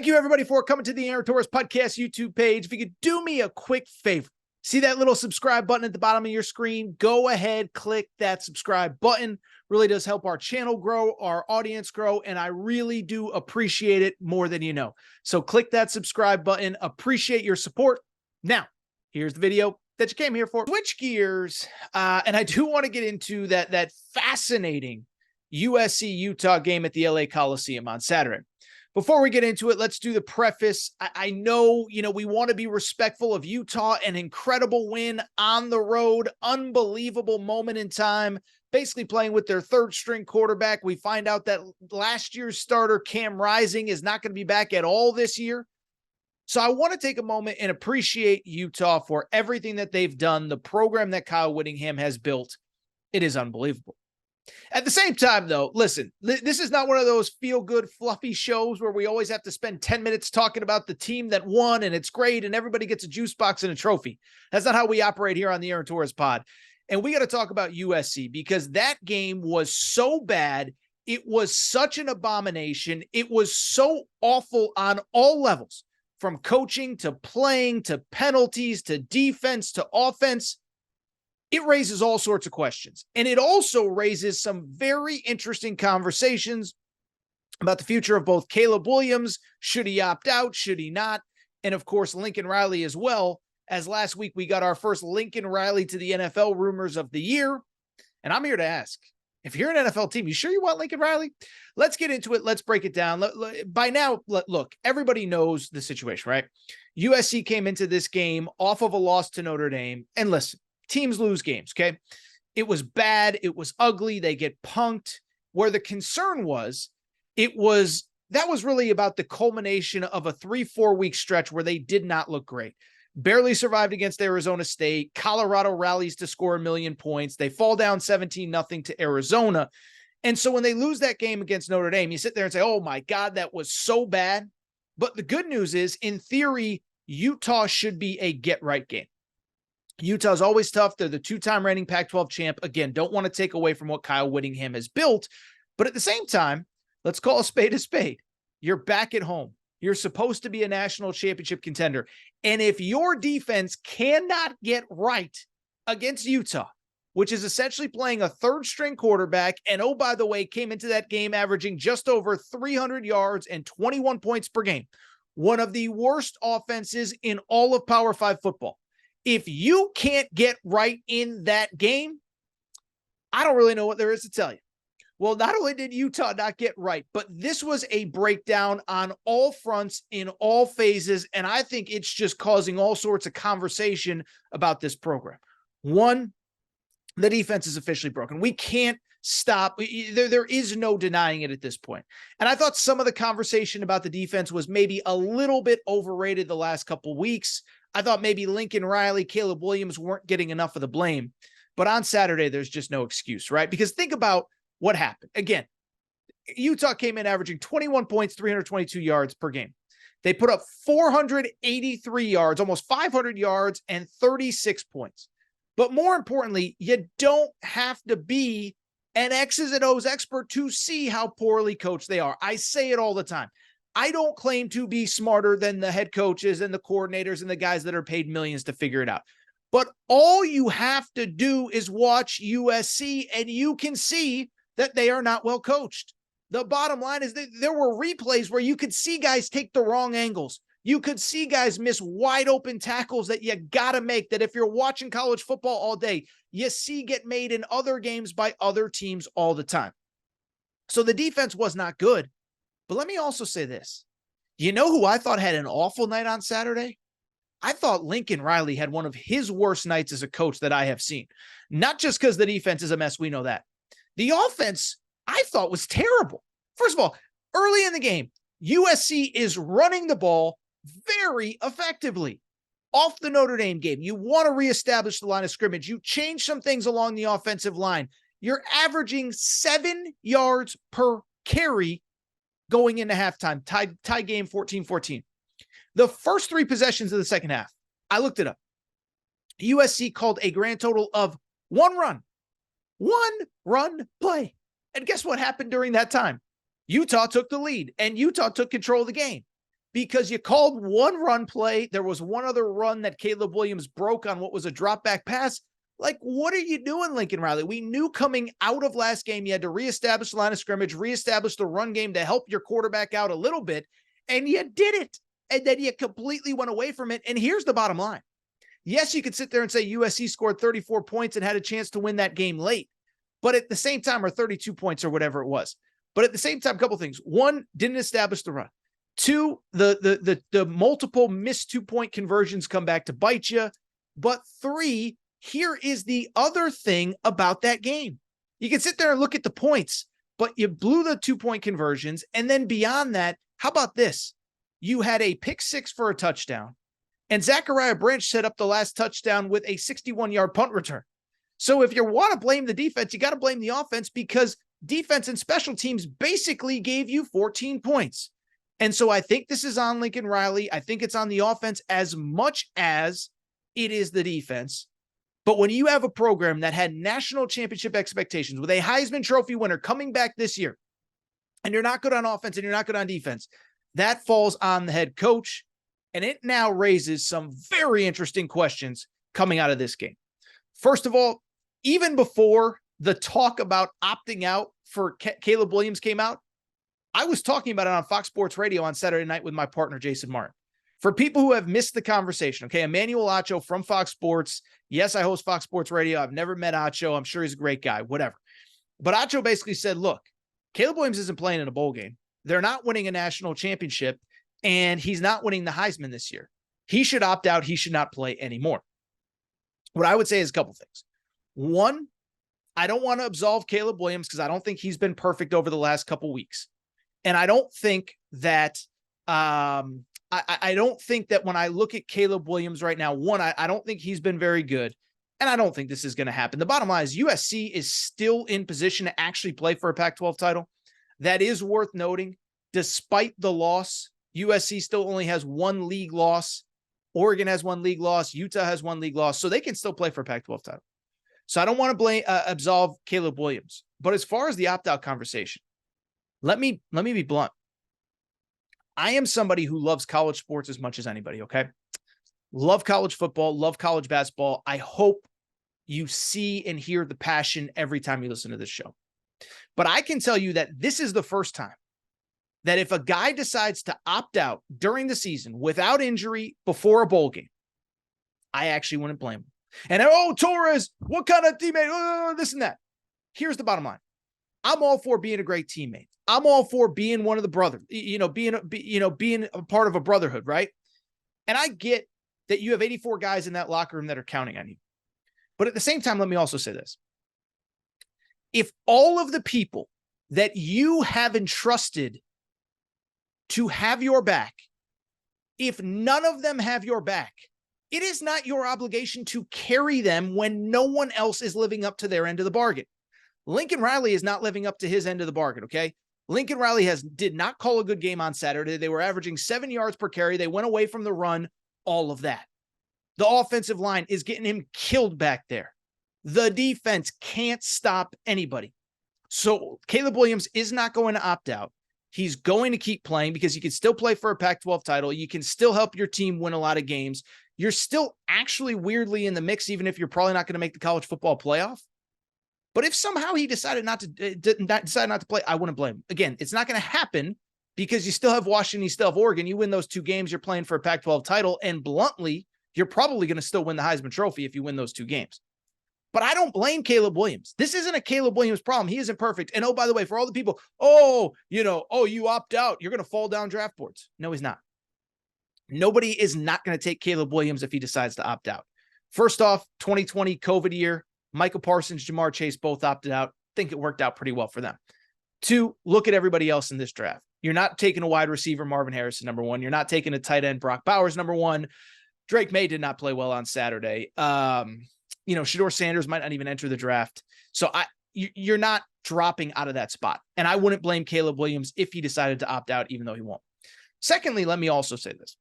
Thank you, everybody, for coming to the Aaron Torres Podcast YouTube page. If you could do me a quick favor, see that little subscribe button at the bottom of your screen? Go ahead, click that subscribe button. Really does help our channel grow, our audience grow, and I really do appreciate it more than you know. So click that subscribe button. Appreciate your support. Now, here's the video that you came here for. Switch gears, and I do want to get into that fascinating USC-Utah game at the LA Coliseum on Saturday. Before we get into it, let's do the preface. I know, we want to be respectful of Utah, an incredible win on the road, unbelievable moment in time, basically playing with their third string quarterback. We find out that last year's starter, Cam Rising, is not going to be back at all this year. So I want to take a moment and appreciate Utah for everything that they've done, the program that Kyle Whittingham has built. It is unbelievable. At the same time, though, listen, this is not one of those feel-good, fluffy shows where we always have to spend 10 minutes talking about the team that won and it's great and everybody gets a juice box and a trophy. That's not how we operate here on the Aaron Torres pod. And we got to talk about USC because that game was so bad. It was such an abomination. It was so awful on all levels, from coaching to playing to penalties to defense to offense. It raises all sorts of questions. And it also raises some very interesting conversations about the future of both Caleb Williams. Should he opt out? Should he not? And of course, Lincoln Riley as well, as last week we got our first Lincoln Riley to the NFL rumors of the year. And I'm here to ask, if you're an NFL team, you sure you want Lincoln Riley? Let's get into it. Let's break it down. By now, look, everybody knows the situation, right? USC came into this game off of a loss to Notre Dame. And listen, teams lose games, okay? It was bad. It was ugly. They get punked. Where the concern was, that was really about the culmination of a 3-4 week stretch where they did not look great. Barely survived against Arizona State. Colorado rallies to score 1 million points. They fall down 17-0 to Arizona. And so when they lose that game against Notre Dame, you sit there and say, oh my God, that was so bad. But the good news is, in theory, Utah should be a get-right game. Utah's always tough. They're the 2-time reigning Pac-12 champ. Again, don't want to take away from what Kyle Whittingham has built. But at the same time, let's call a spade a spade. You're back at home. You're supposed to be a national championship contender. And if your defense cannot get right against Utah, which is essentially playing a third-string quarterback, and oh, by the way, came into that game averaging just over 300 yards and 21 points per game, one of the worst offenses in all of Power 5 football. If you can't get right in that game, I don't really know what there is to tell you. Well, not only did Utah not get right, but this was a breakdown on all fronts in all phases, and I think it's just causing all sorts of conversation about this program. One, the defense is officially broken. We can't stop. There is no denying it at this point. And I thought some of the conversation about the defense was maybe a little bit overrated the last couple weeks. I thought maybe Lincoln Riley, Caleb Williams weren't getting enough of the blame. But on Saturday, there's just no excuse, right? Because think about what happened. Again, Utah came in averaging 21 points, 322 yards per game. They put up 483 yards, almost 500 yards, and 36 points. But more importantly, you don't have to be an X's and O's expert to see how poorly coached they are. I say it all the time. I don't claim to be smarter than the head coaches and the coordinators and the guys that are paid millions to figure it out. But all you have to do is watch USC and you can see that they are not well coached. The bottom line is that there were replays where you could see guys take the wrong angles. You could see guys miss wide open tackles that you got to make, that if you're watching college football all day, you see get made in other games by other teams all the time. So the defense was not good. But let me also say this. You know who I thought had an awful night on Saturday? I thought Lincoln Riley had one of his worst nights as a coach that I have seen. Not just because the defense is a mess, we know that. The offense, I thought, was terrible. First of all, early in the game, USC is running the ball very effectively. Off the Notre Dame game, you want to reestablish the line of scrimmage. You change some things along the offensive line. You're averaging 7 yards per carry going into halftime, tie game 14-14. The first 3 possessions of the second half, I looked it up. USC called a grand total of 1 run play. And guess what happened during that time? Utah took the lead and Utah took control of the game. because you called one run play. There was one other run that Caleb Williams broke on what was a drop back pass. Like, what are you doing, Lincoln Riley? We knew coming out of last game, you had to reestablish the line of scrimmage, reestablish the run game to help your quarterback out a little bit, and you did it. And then you completely went away from it. And here's the bottom line. Yes, you could sit there and say USC scored 34 points and had a chance to win that game late, but at the same time, or 32 points or whatever it was. But at the same time, a couple things. One, didn't establish the run. Two, the multiple missed 2-point conversions come back to bite you. But three, here is the other thing about that game. You can sit there and look at the points, but you blew the 2-point conversions. And then beyond that, how about this? You had a pick six for a touchdown, and Zachariah Branch set up the last touchdown with a 61-yard punt return. So if you want to blame the defense, you got to blame the offense, because defense and special teams basically gave you 14 points. And so I think this is on Lincoln Riley. I think it's on the offense as much as it is the defense. But when you have a program that had national championship expectations with a Heisman Trophy winner coming back this year, and you're not good on offense and you're not good on defense, that falls on the head coach. And it now raises some very interesting questions coming out of this game. First of all, even before the talk about opting out for Caleb Williams came out, I was talking about it on Fox Sports Radio on Saturday night with my partner, Jason Martin. For people who have missed the conversation, okay, Emmanuel Acho from Fox Sports. Yes, I host Fox Sports Radio. I've never met Acho. I'm sure he's a great guy, whatever. But Acho basically said, look, Caleb Williams isn't playing in a bowl game. They're not winning a national championship, and he's not winning the Heisman this year. He should opt out. He should not play anymore. What I would say is a couple things. One, I don't want to absolve Caleb Williams because I don't think he's been perfect over the last couple weeks. And I don't think that I don't think that when I look at Caleb Williams right now, one, I don't think he's been very good. And I don't think this is going to happen. The bottom line is USC is still in position to actually play for a Pac-12 title. That is worth noting. Despite the loss, USC still only has one league loss. Oregon has one league loss. Utah has one league loss. So they can still play for a Pac-12 title. So I don't want to absolve Caleb Williams. But as far as the opt-out conversation, let me be blunt. I am somebody who loves college sports as much as anybody, okay? Love college football, love college basketball. I hope you see and hear the passion every time you listen to this show. But I can tell you that this is the first time that if a guy decides to opt out during the season without injury before a bowl game, I actually wouldn't blame him. And, oh, Torres, what kind of teammate? This and that. Here's the bottom line. I'm all for being a great teammate. I'm all for being one of the brothers, being a part of a brotherhood, right? And I get that you have 84 guys in that locker room that are counting on you. But at the same time, let me also say this. If all of the people that you have entrusted to have your back, if none of them have your back, it is not your obligation to carry them when no one else is living up to their end of the bargain. Lincoln Riley is not living up to his end of the bargain, okay? Lincoln Riley did not call a good game on Saturday. They were averaging 7 yards per carry. They went away from the run, all of that. The offensive line is getting him killed back there. The defense can't stop anybody. So Caleb Williams is not going to opt out. He's going to keep playing because you can still play for a Pac-12 title. You can still help your team win a lot of games. You're still actually weirdly in the mix, even if you're probably not going to make the college football playoff. But if somehow he decided not to play, I wouldn't blame him. Again, it's not going to happen because you still have Washington, you still have Oregon. You win those 2 games, you're playing for a Pac-12 title. And bluntly, you're probably going to still win the Heisman Trophy if you win those 2 games. But I don't blame Caleb Williams. This isn't a Caleb Williams problem. He isn't perfect. And oh, by the way, for all the people, you opt out, you're going to fall down draft boards. No, he's not. Nobody is not going to take Caleb Williams if he decides to opt out. First off, 2020 COVID year, Michael Parsons, Jamar Chase both opted out. Think it worked out pretty well for them. 2, look at everybody else in this draft. You're not taking a wide receiver, Marvin Harrison, number 1. You're not taking a tight end, Brock Bowers, number 1. Drake May did not play well on Saturday. Shador Sanders might not even enter the draft. So you're not dropping out of that spot. And I wouldn't blame Caleb Williams if he decided to opt out, even though he won't. Secondly, let me also say this.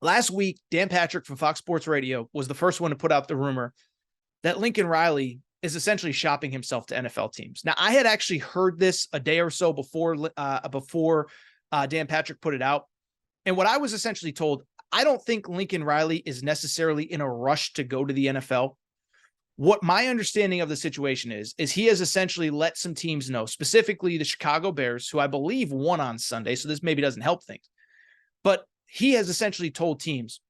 Last week, Dan Patrick from Fox Sports Radio was the first one to put out the rumor that Lincoln Riley is essentially shopping himself to NFL teams. Now, I had actually heard this a day or so before Dan Patrick put it out. And what I was essentially told, I don't think Lincoln Riley is necessarily in a rush to go to the NFL. What my understanding of the situation is he has essentially let some teams know, specifically the Chicago Bears, who I believe won on Sunday, so this maybe doesn't help things. But he has essentially told teams,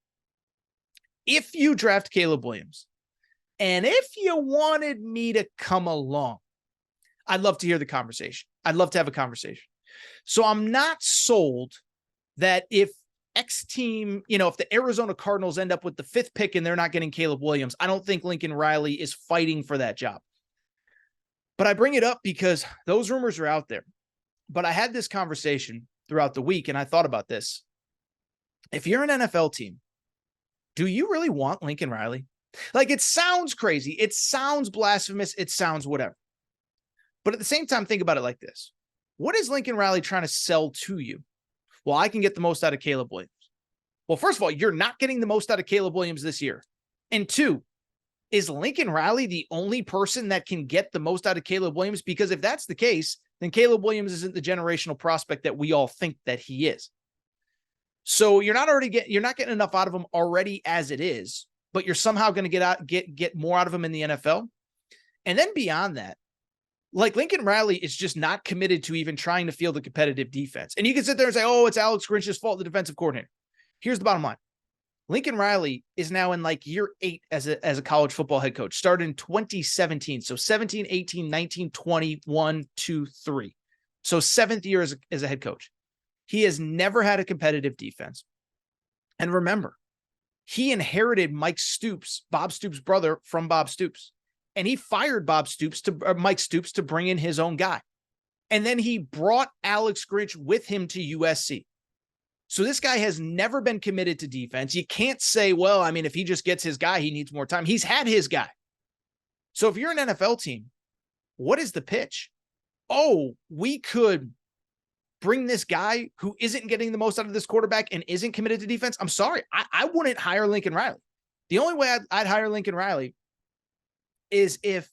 if you draft Caleb Williams, and if you wanted me to come along, I'd love to hear the conversation. I'd love to have a conversation. So I'm not sold that if X team, if the Arizona Cardinals end up with the 5th pick and they're not getting Caleb Williams, I don't think Lincoln Riley is fighting for that job. But I bring it up because those rumors are out there. But I had this conversation throughout the week and I thought about this. If you're an NFL team, do you really want Lincoln Riley? Like, it sounds crazy. It sounds blasphemous. It sounds whatever. But at the same time, think about it like this. What is Lincoln Riley trying to sell to you? Well, I can get the most out of Caleb Williams. Well, first of all, you're not getting the most out of Caleb Williams this year. And 2, is Lincoln Riley the only person that can get the most out of Caleb Williams? Because if that's the case, then Caleb Williams isn't the generational prospect that we all think that he is. So you're not getting enough out of him already as it is, but you're somehow going to get more out of him in the NFL. And then beyond that, like, Lincoln Riley is just not committed to even trying to field a competitive defense. And you can sit there and say, oh, it's Alex Grinch's fault, the defensive coordinator. Here's the bottom line. Lincoln Riley is now in like year 8 as a college football head coach, started in 2017. So 17, 18, 19, 20, 1, 2, 3. So 7th year as a head coach. He has never had a competitive defense. And remember, he inherited Bob Stoops' brother, from Bob Stoops. And he fired Mike Stoops to bring in his own guy. And then he brought Alex Grinch with him to USC. So this guy has never been committed to defense. You can't say, well, I mean, if he just gets his guy, he needs more time. He's had his guy. So if you're an NFL team, what is the pitch? Oh, we could bring this guy who isn't getting the most out of this quarterback and isn't committed to defense. I'm sorry. I wouldn't hire Lincoln Riley. The only way I'd hire Lincoln Riley is if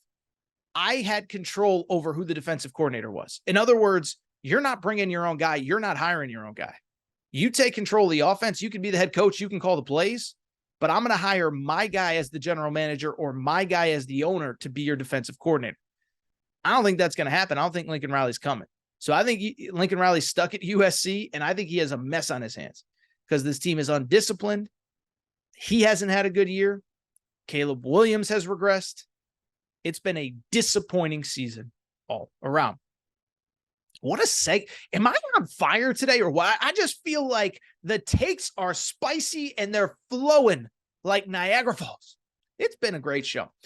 I had control over who the defensive coordinator was. In other words, you're not bringing your own guy. You're not hiring your own guy. You take control of the offense. You can be the head coach. You can call the plays, but I'm going to hire my guy as the general manager or my guy as the owner to be your defensive coordinator. I don't think that's going to happen. I don't think Lincoln Riley's coming. So I think Lincoln Riley's stuck at USC, and I think he has a mess on his hands because this team is undisciplined. He hasn't had a good year. Caleb Williams has regressed. It's been a disappointing season all around. What a seg. Am I on fire today or what? I just feel like the takes are spicy and they're flowing like Niagara Falls. It's been a great show.